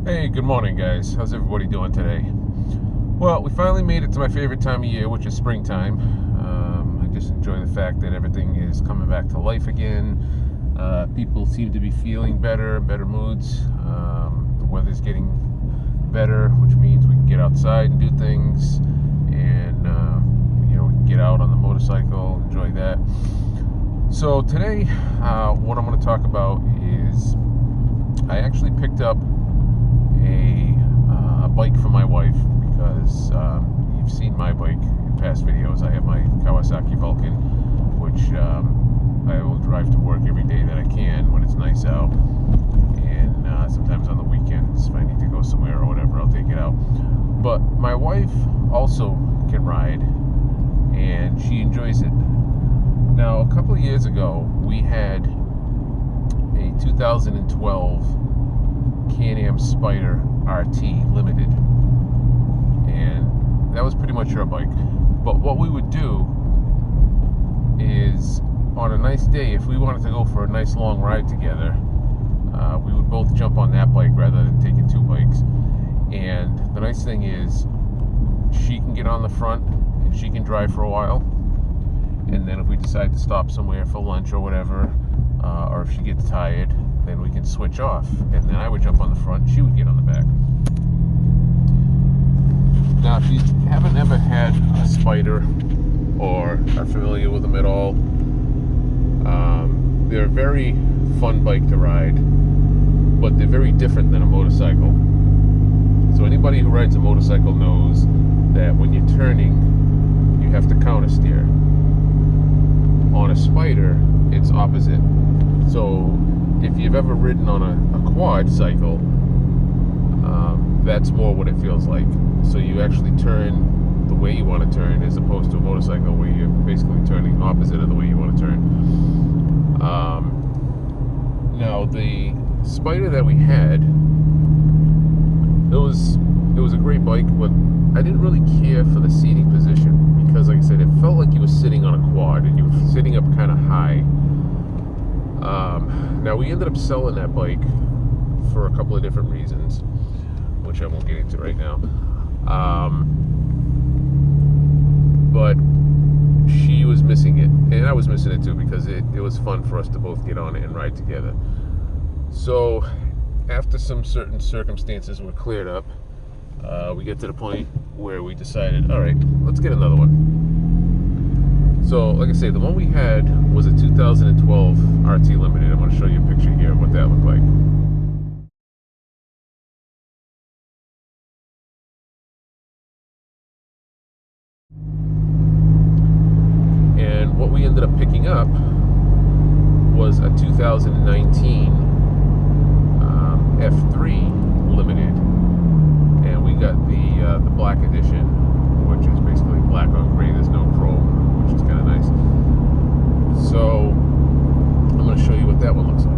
Hey, good morning, guys. How's everybody doing today? Well, we finally made it to my favorite time of year, which is springtime. I just enjoy the fact that everything is coming back to life again. People seem to be feeling better moods. The weather's getting better, which means we can get outside and do things, and we can get out on the motorcycle, enjoy that. So today, what I'm going to talk about is I actually picked up a bike for my wife because you've seen my bike in past videos. I have my Kawasaki Vulcan, which I will drive to work every day that I can when it's nice out, and sometimes on the weekends if I need to go somewhere or whatever, I'll take it out. But my wife also can ride, and she enjoys it. Now, a couple of years ago, we had a 2012 Can-Am Spyder RT Limited, and that was pretty much her bike. But what we would do is, on a nice day, if we wanted to go for a nice long ride together, we would both jump on that bike rather than taking two bikes. And the nice thing is, she can get on the front and she can drive for a while, and then if we decide to stop somewhere for lunch or whatever, or if she gets tired, then we can switch off, and then I would jump on the front, she would get on the back. Now, if you haven't ever had a Spyder or are familiar with them at all, they're a very fun bike to ride, but they're very different than a motorcycle. So anybody who rides a motorcycle knows that when you're turning, you have to counter steer. On a Spyder, it's opposite. So if you've ever ridden on a quad cycle, that's more what it feels like. So you actually turn the way you want to turn, as opposed to a motorcycle where you're basically turning opposite of the way you want to turn. Now, the Spyder that we had, it was a great bike, but I didn't really care for the seating position because, like I said, it felt like you were sitting on a quad and you were sitting up kind of high. Now, we ended up selling that bike for a couple of different reasons, which I won't get into right now. But she was missing it, and I was missing it too, because it was fun for us to both get on it and ride together. So after some certain circumstances were cleared up, we get to the point where we decided, all right, let's get another one. So, like I say, the one we had was a 2012 RT Limited. I'm going to show you a picture here of what that looked like. And what we ended up picking up was a 2019 F3 Limited, and we got the black edition, which is basically black on gray. There's no chrome, which is kind of nice. So I'm going to show you what that one looks like.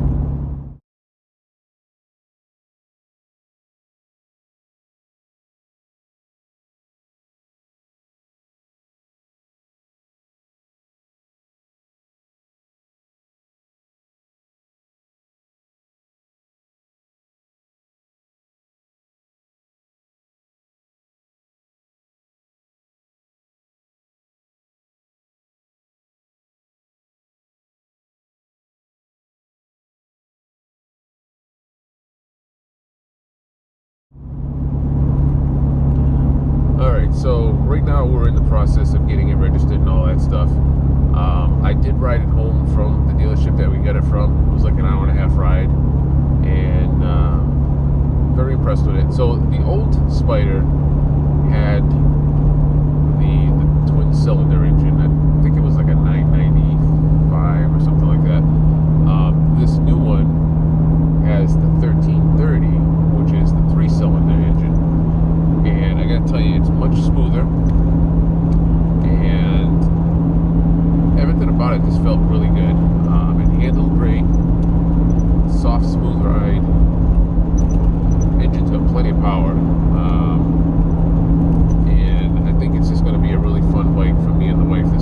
Alright, so right now we're in the process of getting it registered and all that stuff. I did ride it home from the dealership that we got it from. It was like an hour and a half ride, and very impressed with it. So the old Spyder had the twin cylinder engine. I think it was like a 995 or something like that. This new one has the 1330, which is the 3-cylinder engine. And I gotta tell you, it's much smoother, and everything about it just felt really good. It handled great, soft, smooth ride. Engine's got plenty of power, and I think it's just going to be a really fun bike for me and the wife to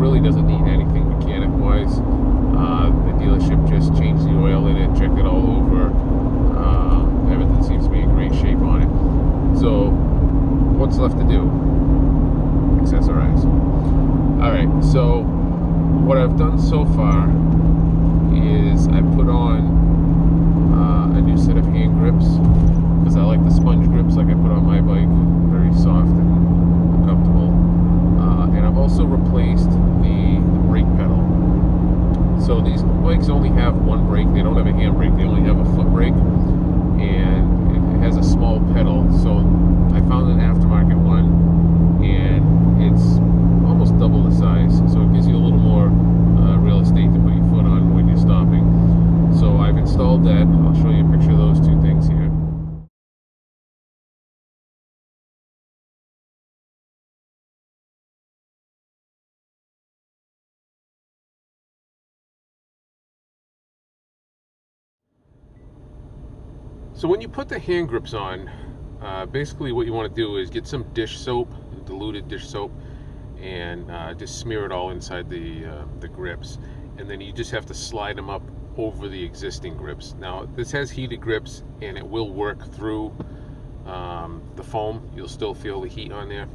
really doesn't need anything mechanic-wise. The dealership just changed the oil in it, checked it all over. Everything seems to be in great shape on it. So what's left to do? Accessorize. Alright, so what I've done so far is I put on a new set of hand grips, because I like the sponge grips like I put on my bike, very soft and comfortable. And I've also replaced the brake pedal. So these bikes only have one brake, they don't have a hand brake, they only have a foot brake, and it has a small pedal. So I found an aftermarket one, and it's almost double the size, so it gives you a little more real estate to put your foot on when you're stopping. So I've installed that. I'll show you a picture of those two things here. So when you put the hand grips on, basically what you want to do is get some dish soap, diluted dish soap, and just smear it all inside the grips, and then you just have to slide them up over the existing grips. Now this has heated grips, and it will work through the foam. You'll still feel the heat on there.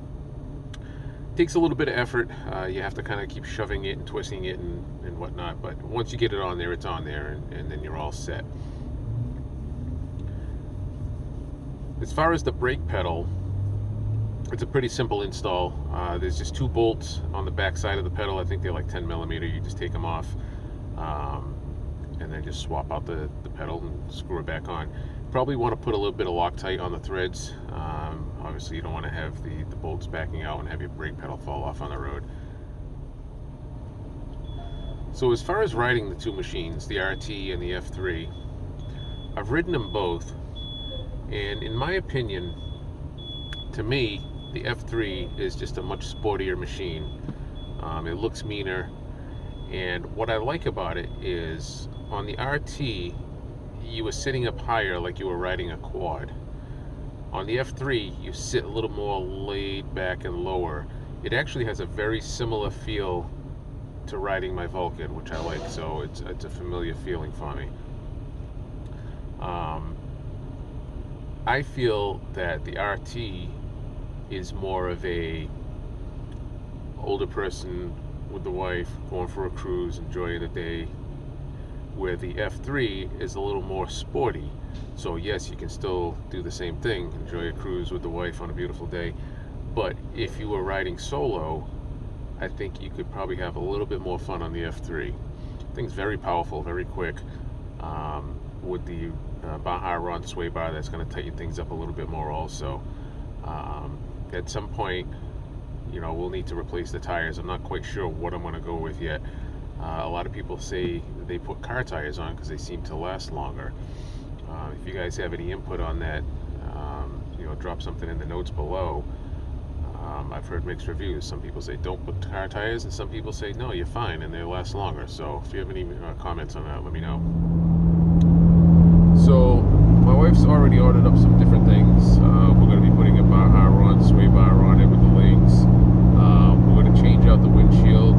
It takes a little bit of effort. You have to kind of keep shoving it and twisting it and whatnot, but once you get it on there, it's on there, and then you're all set. As far as the brake pedal, it's a pretty simple install. There's just 2 bolts on the back side of the pedal. I think they're like 10 millimeter. You just take them off and then just swap out the pedal and screw it back on. Probably want to put a little bit of Loctite on the threads. Obviously you don't want to have the bolts backing out and have your brake pedal fall off on the road. So as far as riding the 2 machines, the RT and the F3, I've ridden them both. And in my opinion, to me, the F3 is just a much sportier machine. It looks meaner, and what I like about it is on the RT, you were sitting up higher like you were riding a quad. On the F3, you sit a little more laid back and lower. It actually has a very similar feel to riding my Vulcan, which I like, so it's a familiar feeling for me. I feel that the RT is more of a older person with the wife going for a cruise, enjoying the day, where the F3 is a little more sporty. So yes, you can still do the same thing, enjoy a cruise with the wife on a beautiful day, but if you were riding solo, I think you could probably have a little bit more fun on the F3. The thing's very powerful, very quick. With the Baja Run sway bar, that's going to tighten things up a little bit more also. At some point, we'll need to replace the tires. I'm not quite sure what I'm going to go with yet. A lot of people say they put car tires on because they seem to last longer. If you guys have any input on that, drop something in the notes below. I've heard mixed reviews. Some people say don't put car tires, and some people say no, you're fine and they last longer. So if you have any comments on that, let me know. So my wife's already ordered up some different things. We're going to be putting a Baja Run sway bar on it with the links. We're going to change out the windshield.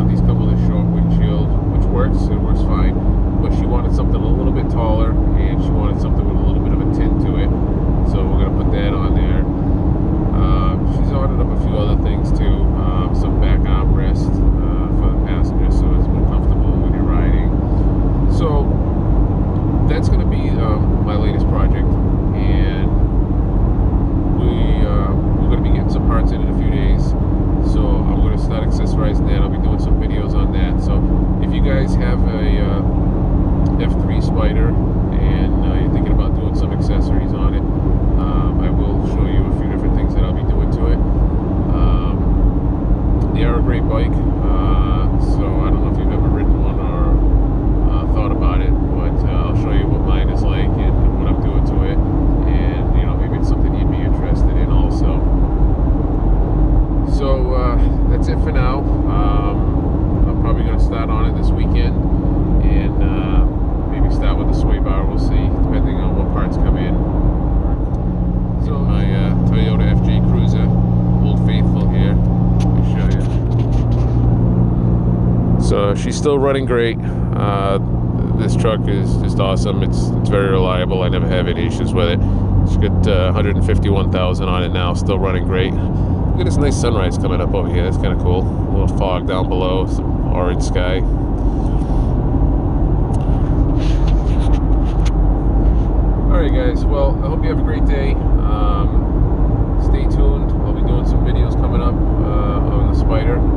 These come with a short windshield, which works. It works fine. But she wanted something a little bit taller, and she wanted something with a little bit of a tint to it. So we're going to put that on there. She's ordered up a few other things too. Some back armrest for the passenger, so it's more comfortable when you're riding. So that's going to be my latest project, and we're going to be getting some parts in a few days. So I'm going to start accessorizing that. I'll be doing some videos on that. So if you guys have a F3 Spyder and you're thinking about doing some accessories on it, I will show you a few different things that I'll be doing to it. They are a great bike, so I don't know if you've ever ridden one or thought about it, but I'll show you what mine is like and what I'm doing to it, and maybe it's something you'd be interested in also. So that's it for now. I'm probably going to start on it this weekend, and maybe start with the sway bar. We'll see, depending on what parts come in. So my Toyota FJ Cruiser, Old Faithful here. Let me show you. So she's still running great. This truck is just awesome. It's very reliable. I never have any issues with it. She's got 151,000 on it now, still running great. Look at this nice sunrise coming up over here. That's kind of cool. A little fog down below, some orange sky. Alright guys, well, I hope you have a great day. Stay tuned. I'll be doing some videos coming up on the Spyder.